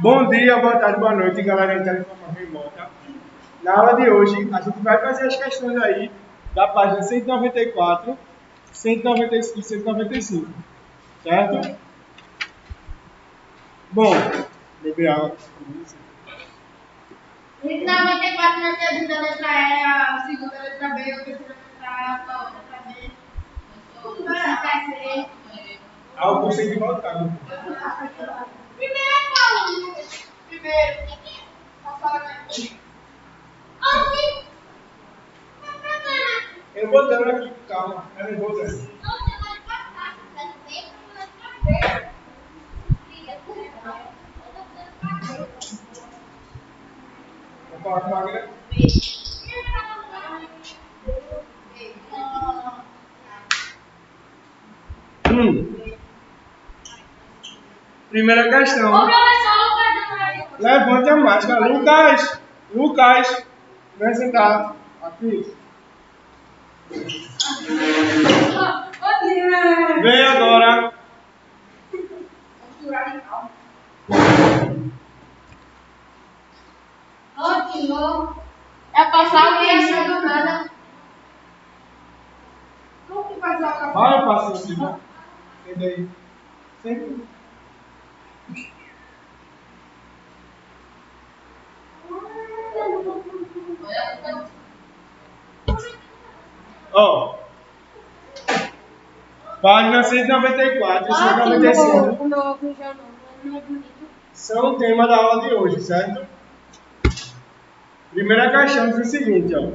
Bom dia, boa tarde, boa noite, galera entrando de forma remota. Na aula de hoje, a gente vai fazer as questões aí da página 194, 195 e 195, certo? Bom, beber água. 194 na segunda letra E, a segunda letra B, a terceira letra A, a letra B. Algo sem que voltar. Primeiro, Paulo. Primeiro. Eu vou dando aqui, calma, eu não vou dando. Vou falar com a Magra. Primeira questão. Levante a máscara. Lucas, vem sentar. Aqui. Vem agora. É passar o que é do nada. Como que faz a Vai, paciente. Senta aí. Senta. Ó. Página 194 e 195 O meu óculos já não é bonito. são o tema da aula de hoje, certo? Primeira questão diz o seguinte, ó.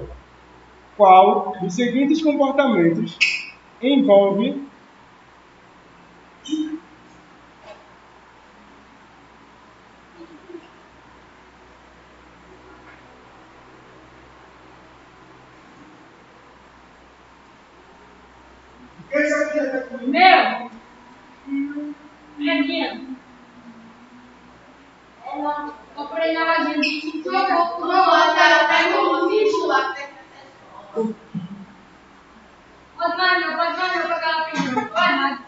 Qual dos seguintes comportamentos envolve Meu! É minha. Comprei na lojinha de 5 pega um bicho lá. Pode mais não pegar a pena. Vai, mas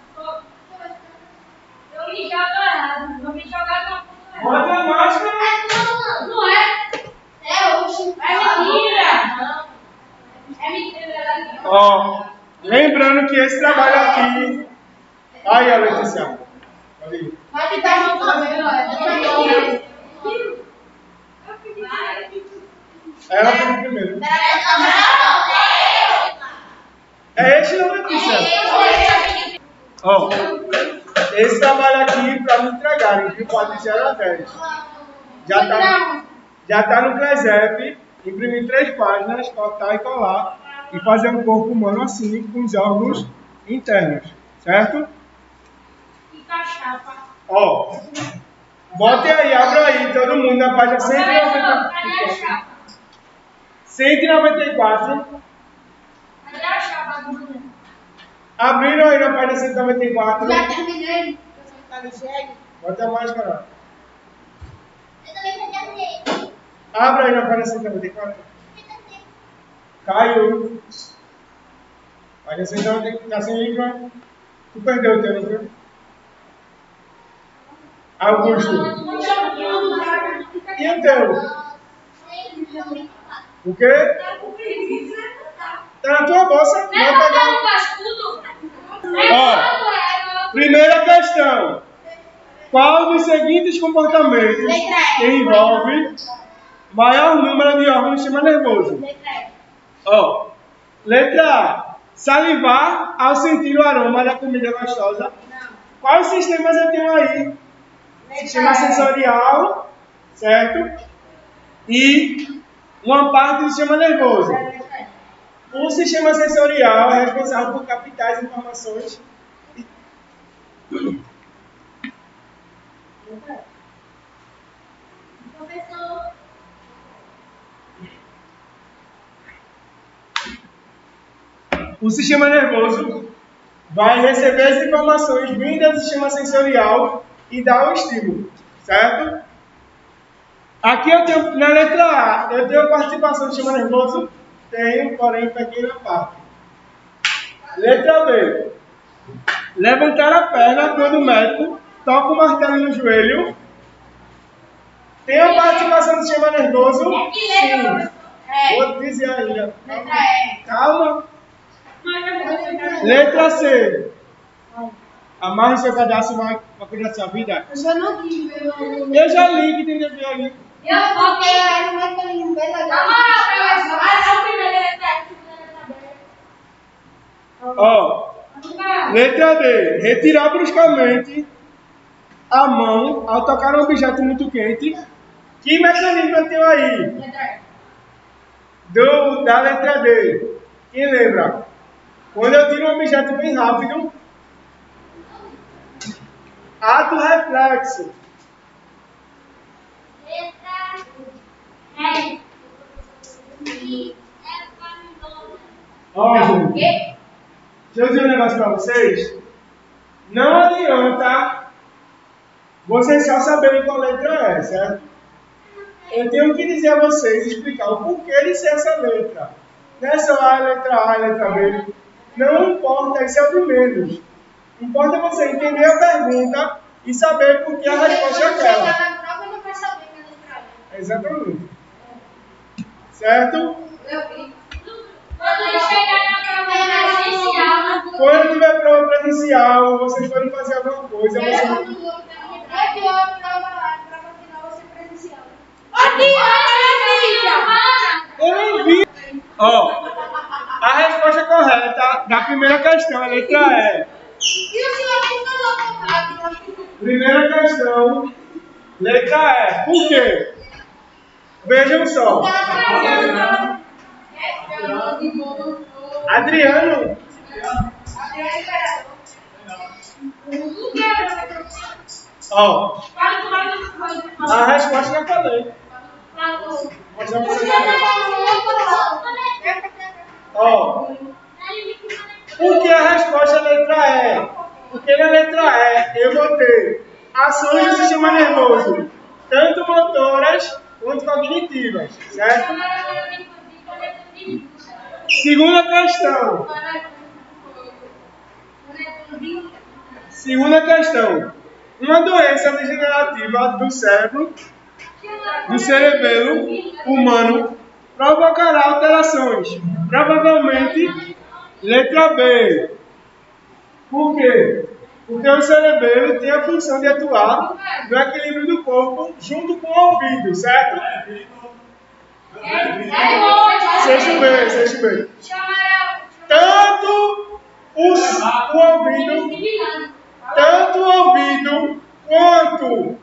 eu me jogo errado. Vou me jogar na puta. Bota a máscara. Não é? É mentira. É mentira. Ó, lembrando que esse trabalho aqui... Aí, a Letícia. Pode ir. Vai me dar uma câmera. Ela pediu primeiro. É esse não, Letícia? Ó, esse trabalho aqui para me entregarem, viu? Pode de 0 a 10. Já tá no Cresep, imprimir 3 páginas, cortar e colar e fazer um corpo humano assim, com os órgãos internos, certo? Ó, bote aí, abra aí, todo mundo na página 194. 194. Cadê a chapa do mulher? Abriram aí na página 194. Já terminei. Bota a máscara. Eu também já terminei. Abra aí na página 194. Caiu. Página 194 tá sem livro. Tu perdeu o teu, não viu? Augusto. E o teu? O quê? Tá na tua bolsa. Vai pegar. Ó, primeira questão. Qual dos seguintes comportamentos envolve maior número de órgãos do sistema nervoso? Ó, letra A. Salivar ao sentir o aroma da comida gostosa. Quais sistemas eu tenho aí? Sistema sensorial, certo? E uma parte do sistema nervoso. O sistema sensorial é responsável por captar as informações. Professor. O sistema nervoso vai receber as informações vindas do sistema sensorial e dar o estímulo, certo? Aqui eu tenho, na letra A, eu tenho participação do sistema nervoso? Tenho, porém pequena parte. Letra B. Levantar a perna quando o médico toca o martelo no joelho. do sistema nervoso? Sim. Vou dizer ainda. Letra E. Calma. Letra C. Amarre seu cadastro para cuidar da sua vida. Eu já não quis ver. Eu já li que tem que ver ali. Eu vou pegar uma colinha bem legal. A primeira letra E. Ó. Letra D. Retirar bruscamente a mão ao tocar um objeto muito quente. Que mecanismo tem aí? Letra E. Da letra D. Quem lembra? Quando eu tiro um objeto bem rápido, ato reflexo. Letra E. Ó, gente. Deixa eu dizer um negócio para vocês. Não adianta vocês só saberem qual letra é, certo? Eu tenho que dizer a vocês, explicar o porquê de ser essa letra. Não é só a letra A, letra B. Não importa, isso é o de menos. Importa você entender a pergunta e saber por que a resposta é aquela. Na prova não vai saber que é letra E. Exatamente. Certo? Eu vi. Quando chegar na prova presencial, Quando tiver prova presencial, vocês podem fazer alguma coisa. é pior a prova final vai ser presencial. Eu não vi. Ó, a resposta correta da primeira questão é letra E. E o senhor nem falou rápido. Primeira questão, letra E. Por quê? Vejam só. Adriano. Ó, a resposta eu falei. Mostrar pra vocês. Ó, por que a resposta é letra E? Porque na letra E eu vou ter ações do sistema nervoso, tanto motoras quanto cognitivas, certo? Segunda questão. Segunda questão. Uma doença degenerativa do cérebro, do cerebelo humano, provocará alterações. Provavelmente, letra B. Por quê? Porque o cerebelo tem a função de atuar no equilíbrio do corpo junto com o ouvido, certo? Sexto B. Tanto o ouvido quanto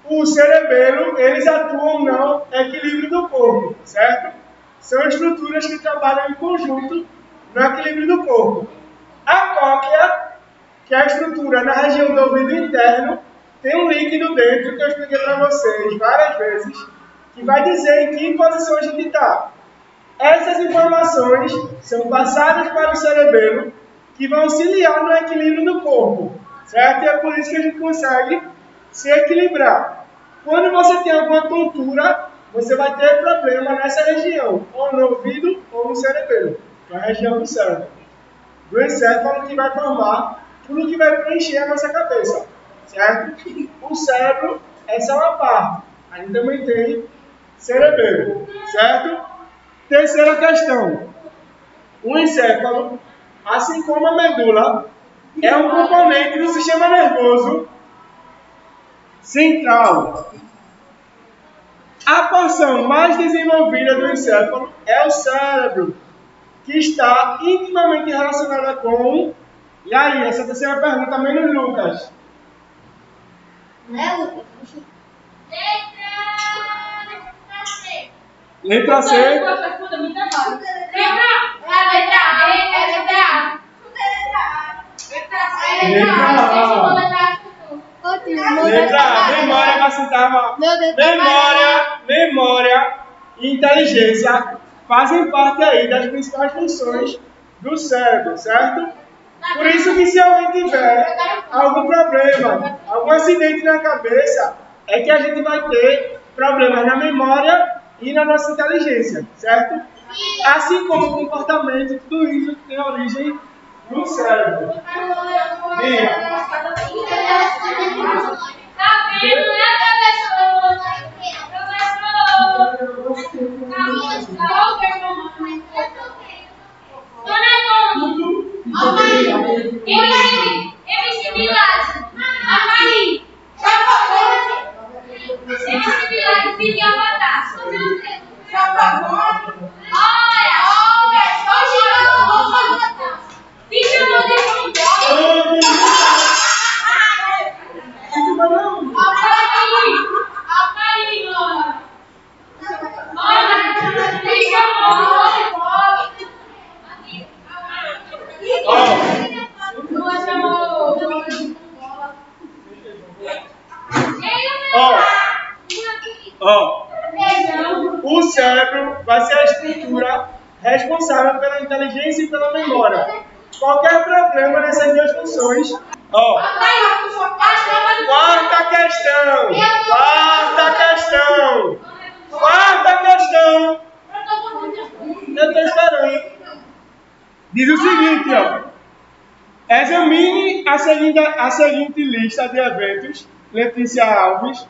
o cerebelo, eles atuam no equilíbrio do corpo, certo? São estruturas que trabalham em conjunto no equilíbrio do corpo. A cóclea, que é a estrutura na região do ouvido interno, tem um líquido dentro que eu expliquei para vocês várias vezes, que vai dizer em que posição a gente está. Essas informações são passadas para o cerebelo, que vão auxiliar no equilíbrio do corpo, certo? E é por isso que a gente consegue se equilibrar. Quando você tem alguma tontura, você vai ter problema nessa região, ou no ouvido ou no cerebelo, que é a região do cérebro. Do encéfalo, que vai formar tudo que vai preencher a nossa cabeça, certo? O cérebro é só uma parte, a gente também tem cerebelo, certo? Terceira questão. O encéfalo, assim como a medula, é um componente do sistema nervoso central. A porção mais desenvolvida do encéfalo é o cérebro, que está intimamente relacionada com... E aí, essa terceira pergunta, menos Lucas. Letra C. Letra A. Memória vai citar. Memória e inteligência fazem parte aí das principais funções do cérebro, certo? Por isso que se alguém tiver algum problema, algum acidente na cabeça, é que a gente vai ter problemas na memória e na nossa inteligência, certo? Assim como o comportamento, tudo isso tem origem no cérebro. Ó, o cérebro vai ser a estrutura responsável pela inteligência e pela memória. Qualquer problema nessas duas funções. Ó, quarta questão. Eu estou esperando. Diz o seguinte, ó. Examine a seguinte lista de eventos, Letícia Alves,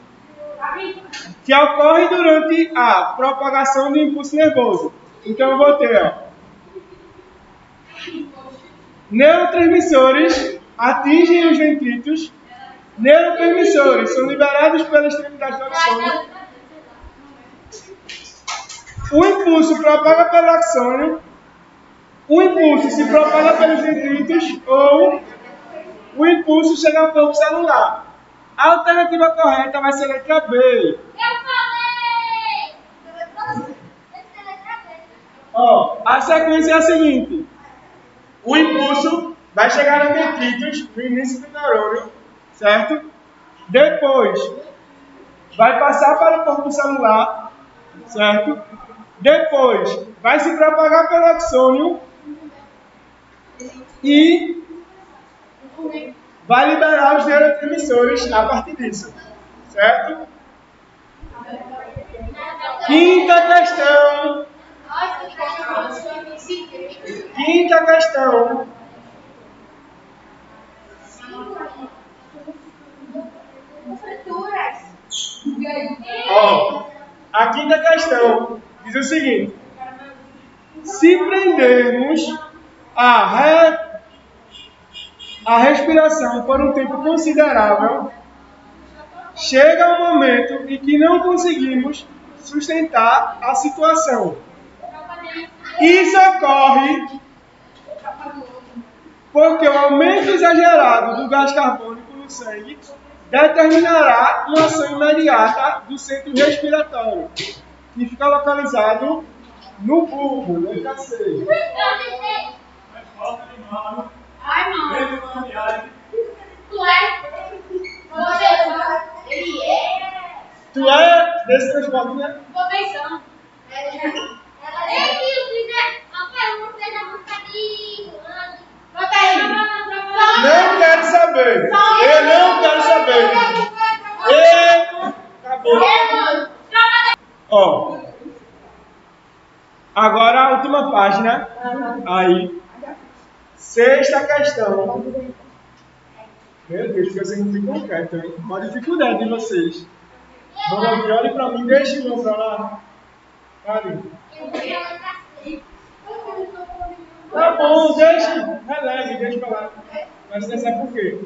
que ocorre durante a propagação do impulso nervoso. Então eu vou ter, ó, neurotransmissores atingem os dendritos. Neurotransmissores são liberados pela extremidade do axônio. O impulso propaga pelo axônio. O impulso se propaga pelos dendritos ou o impulso chega ao corpo celular. A alternativa correta vai ser a letra B. Eu falei! Ó, a sequência é a seguinte. O impulso vai chegar no dendritos, no início do neurônio, certo? Depois, vai passar para o corpo celular, certo? Depois, vai se propagar pelo axônio e vai liberar os neurotransmissores a partir disso, certo? Quinta questão. Ó, a quinta questão diz o seguinte: se prendermos a respiração por um tempo considerável, chega um momento em que não conseguimos sustentar a situação. Isso ocorre porque o aumento exagerado do gás carbônico no sangue determinará uma ação imediata do centro respiratório, que fica localizado no bulbo, no IKC. Ai, mano. Tu é? Ele é? Tu é desse transporte, né? Tô pensando. Ei, Luiz, a pergunta da música de... Bota aí. Não quero saber. Eu não quero saber. Acabou. Ó. Agora a última página. Aí. Sexta questão. Meu Deus, vocês não ficam quietos, hein? Uma dificuldade de vocês. Vamos aqui, olhe pra mim, deixe o meu pra lá. Cadê? Tá bom, deixe. Releve, deixe pra lá. Mas você sabe por quê?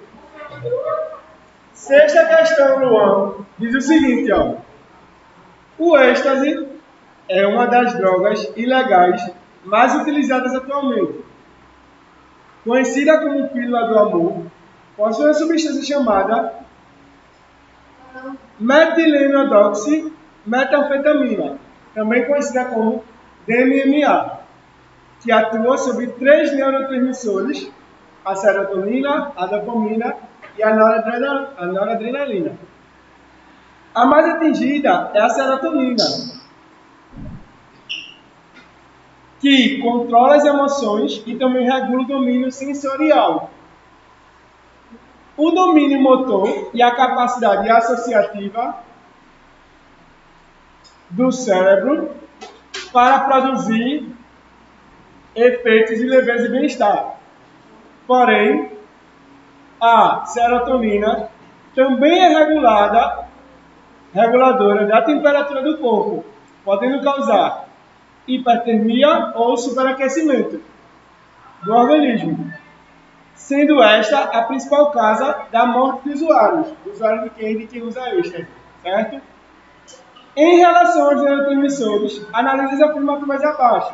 Sexta questão, Luan, diz o seguinte, ó. O êxtase é uma das drogas ilegais mais utilizadas atualmente. Conhecida como pílula do amor, possui uma substância chamada metilenodoximetanfetamina, também conhecida como DMMA, que atua sobre 3 neurotransmissores, a serotonina, a dopamina e a noradrenalina. A mais atingida é a serotonina, que controla as emoções e também regula o domínio sensorial. O domínio motor e a capacidade associativa do cérebro para produzir efeitos de leveza e bem-estar. Porém, a serotonina também é reguladora da temperatura do corpo, podendo causar hipertermia ou superaquecimento do organismo, sendo esta a principal causa da morte de usuários de quem usa êxtase, certo? Em relação aos neurotransmissores, analise as afirmativas abaixo.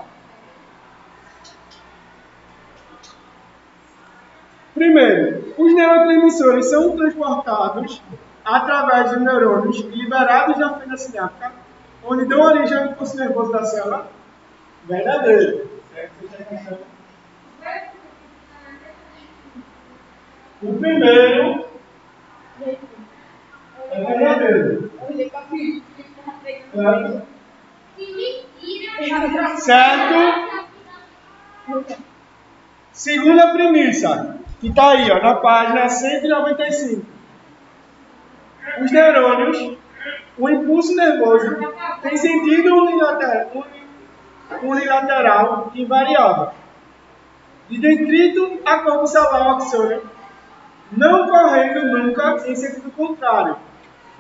Primeiro, os neurotransmissores são transportados através dos neurônios liberados na fenda sináptica, onde dão origem ao impulso nervoso da célula. Verdadeiro. O primeiro é verdadeiro. Certo? Segunda premissa, que está aí, ó, na página 195. Os neurônios, o impulso nervoso, tem sentido unilateral invariável, de detrito a corpo celular axônico, não correndo nunca em sentido contrário.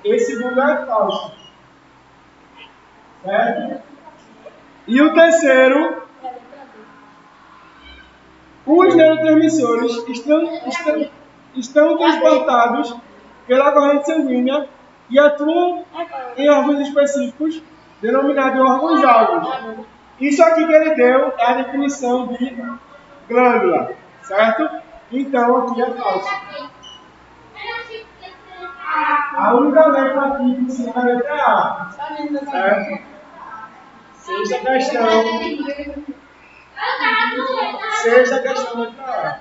Esse lugar é falso. Certo? E o terceiro, os neurotransmissores estão transportados pela corrente sanguínea e atuam em órgãos específicos, denominados órgãos-alvos. Isso aqui que ele deu é a definição de glândula, certo? Então aqui é falso. A única letra aqui que ensina a letra A. Certo? Sexta questão. Sexta questão, letra A.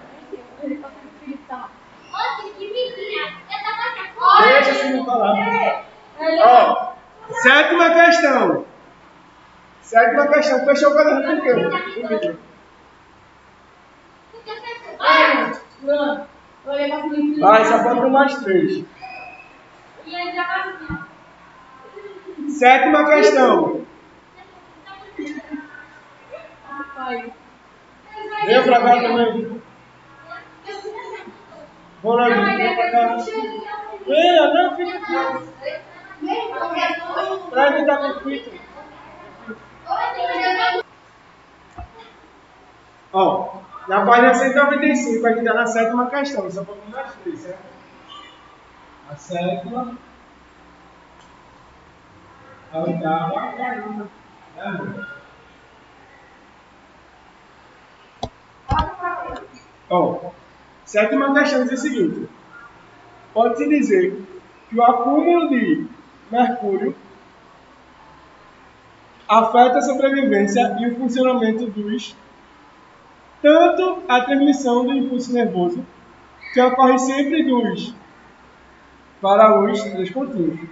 Deixa assim me falar. Ó, sétima questão. Sétima questão. Fechou o caderno comigo. Vai, só faltam mais 3. Sétima questão. Vem pra cá também. Vou lá, vem pra cá. Venha, não fica aqui. Pra evitar conflito. Ó, na página 195, a gente está na sétima questão. Só faltam mais 3, certo? A sétima. A oitava. A nona. Ó, sétima questão diz o seguinte: pode-se dizer que o acúmulo de mercúrio afeta a sobrevivência e o funcionamento dos, tanto a transmissão do impulso nervoso, que ocorre sempre dos para os 3 pontinhos,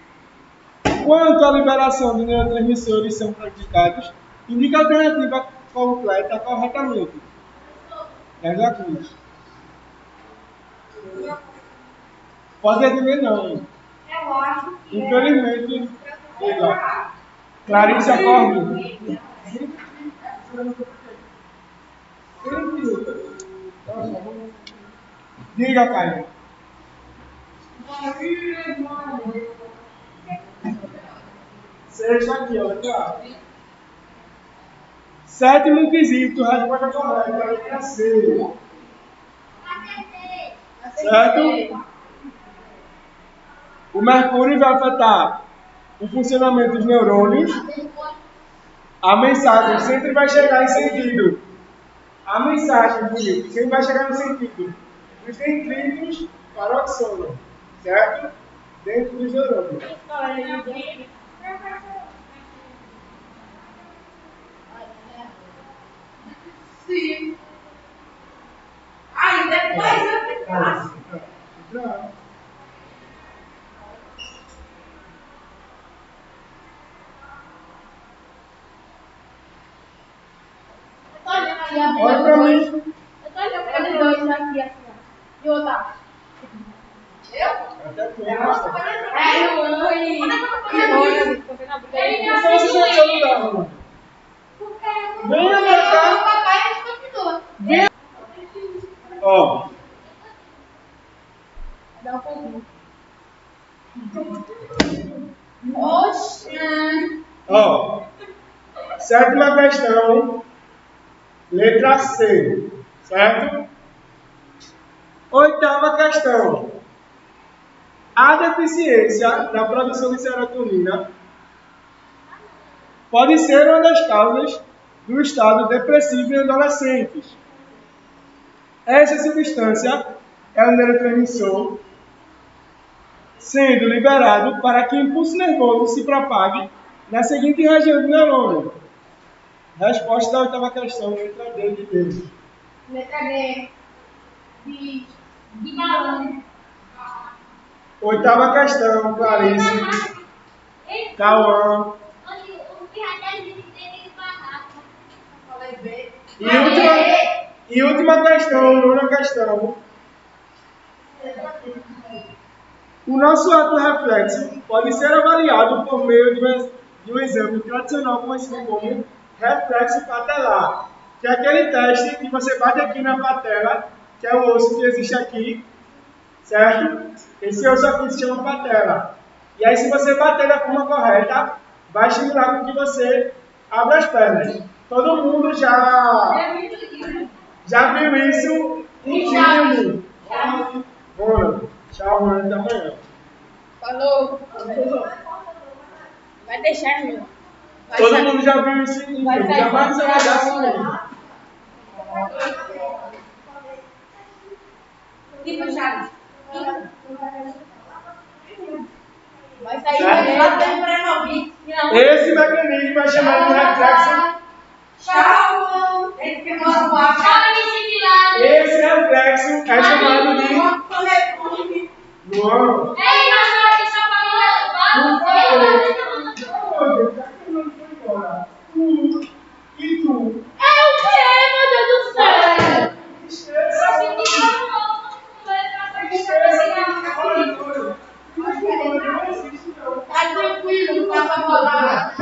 quanto a liberação de neurotransmissores são praticados, indica a alternativa completa corretamente. Essa cruz. Pode adivinhar não. Infelizmente, diga. Clarice acorde. Diga, Caio. Sexta aqui, ó. Tá. Sétimo quesito, resposta correta, letra C. Certo? O mercúrio vai afetar o funcionamento dos neurônios. A mensagem sempre vai chegar em sentido. A mensagem, bonito, sempre vai chegar no sentido dos detritos para o axônio. Certo? Dentro dos neurônios. Sim. Aí depois eu te faço. Olha pra mim. Eu tô olhando pra eles dois aqui assim, ó. E outra. Eu? Até tu, mostra. Eu amo e. Não sei se você já lugar, mano. Venha pra cá. Papai, a gente continua. Venha. Ó. Dá um pouquinho. Oxi. Ó. Sétima questão. Letra C. Certo? Oitava questão. A deficiência da produção de serotonina pode ser uma das causas do estado depressivo em adolescentes. Essa substância é um neurotransmissor sendo liberado para que o impulso nervoso se propague na seguinte região do neurônio. Resposta da oitava questão, letra D de Deus. Letra D. De balão. Oitava questão, Clarice, Cauã, E última questão, nona questão. O nosso ato reflexo pode ser avaliado por meio de um exame tradicional conhecido como reflexo patelar, que é aquele teste que você bate aqui na patela, que é o osso que existe aqui, certo? Esse osso aqui se chama patela. E aí, se você bater da forma correta, vai estimular com que você abra as pernas. Todo mundo já viu isso em filme. Bora. Tchau, até amanhã. Falou. Vai deixar, meu. Todo mundo já viu isso em filme. Jamais você vai dar assim. Tipo, Chaves. Vai sair lá dentro pra não ouvir. Esse mecanismo é chamado de reflexo. Tchau. Esse reflexo é chamado de. Não. Ei, mas eu deixa Não falei. E tu? É o quê, meu Deus do céu? Tá tranquilo, tá pra falar.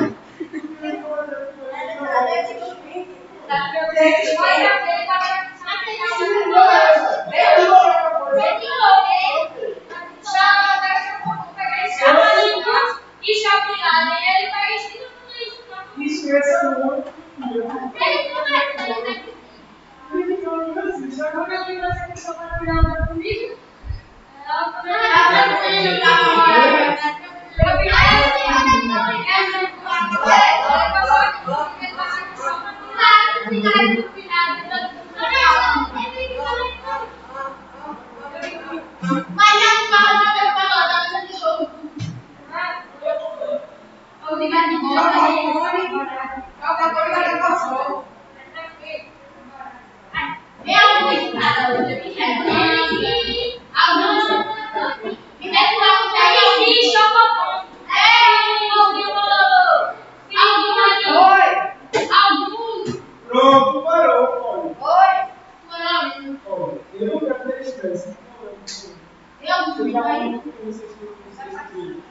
Pronto, parou, pode. Oi. Eu não quero ter estresse. Você já viu que vocês têm aqui?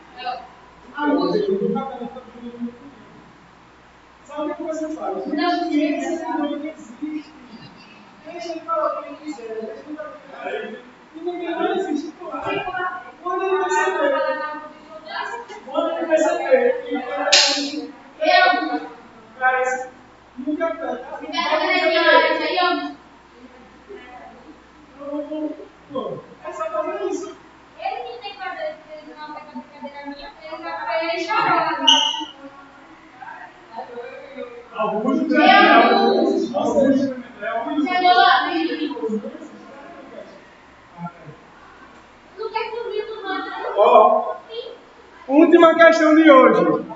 Sabe o que você faz? Não existe. Deixa ele falar o que ele quiser. Deixa ele falar. E ninguém vai existir. Quando ele perceber que mas nunca pega. É só fazer isso. Ele que tem que fazer, se ele não pegar brincadeira minha, ele vai fazer ele chorar. Alguns Não quer comigo, não. Ó, última questão de hoje.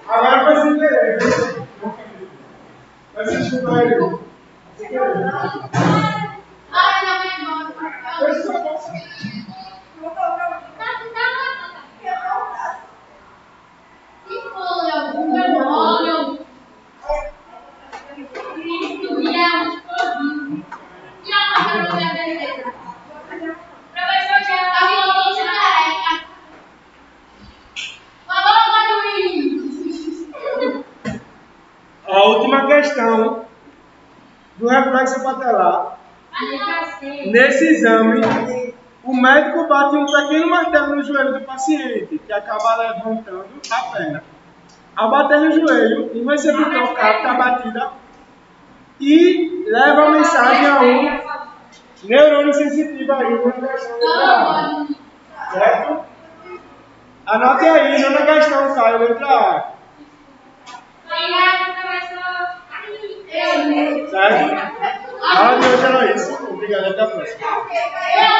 Agora vai se querer. Vai se escutar ele. Se querer. A última questão do reflexo patelar. Nesse exame, o médico bate um pequeno martelo no joelho do paciente, que acaba levantando a perna. Ao bater no joelho, o receptor capta a batida e leva a mensagem a um neurônio sensitivo aí na questão letra A. Certo? Anote aí, não na questão, Caio, letra A. Certo? A aula de hoje era isso. Obrigado, até a próxima.